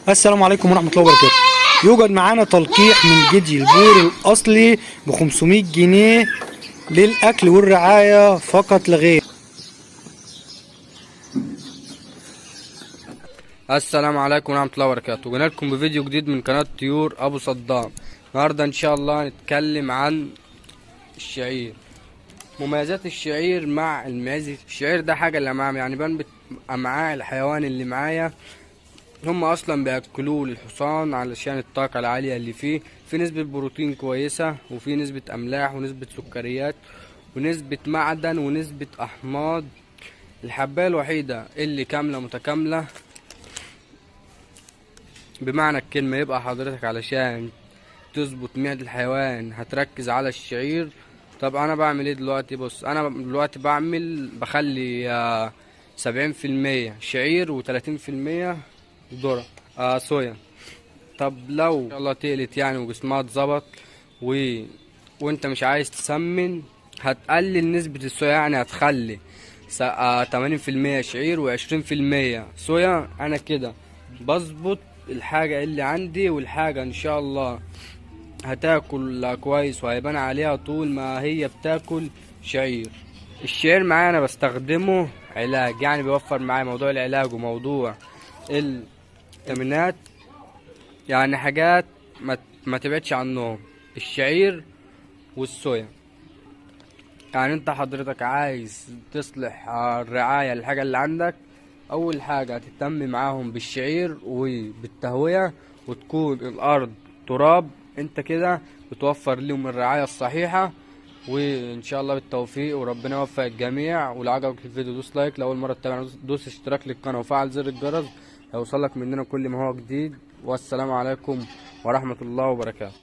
السلام عليكم ورحمة الله وبركاته. يوجد معانا تلقيح من جدي البور الأصلي ب 500 جنيه للأكل والرعاية فقط لا غير. السلام عليكم ورحمة الله وبركاته. جينا لكم بفيديو جديد من قناة طيور أبو صدام. النهاردة إن شاء الله هنتكلم عن الشعير، مميزات الشعير مع المعزة. الشعير ده حاجة الأمعاء، يعني بنبت أمعاء الحيوان اللي معايا هم أصلا بيأكلوه للحصان علشان الطاقة العالية اللي فيه. في نسبة بروتين كويسة، وفي نسبة أملاح، ونسبة سكريات، ونسبة معدن، ونسبة أحماض. الحباية الوحيدة اللي كاملة متكاملة بمعنى الكلمة. يبقى حضرتك علشان تظبط معدة الحيوان هتركز على الشعير. طب انا بعمل ايه دلوقتي؟ بص، انا دلوقتي بخلي 70% شعير و30% ذرة صويا. طب لو ان شاء الله تقلت يعني وجسمها اتظبط وانت مش عايز تسمن، هتقلل نسبة الصويا، يعني هتخلي 80% شعير و20% صويا. انا كده بظبط الحاجة اللي عندي، والحاجة ان شاء الله هتاكل كويس وهيبان عليها طول ما هي بتاكل شعير. الشعير معايا انا بستخدمه علاج، يعني بيوفر معايا موضوع العلاج وموضوع الفيتامينات، يعني حاجات ما تبعدش عنهم الشعير والصويا. يعني انت حضرتك عايز تصلح الرعاية للحاجة اللي عندك، اول حاجة هتهتم معاهم بالشعير وبالتهوية، وتكون الارض تراب. انت كده بتوفر لهم الرعاية الصحيحة، وان شاء الله بالتوفيق وربنا يوفق الجميع. ولو عجبك الفيديو دوس لايك، لو اول مرة تتابعنا دوس اشتراك للقناة وفعل زر الجرس هيوصلك مننا كل ما هو جديد. والسلام عليكم ورحمة الله وبركاته.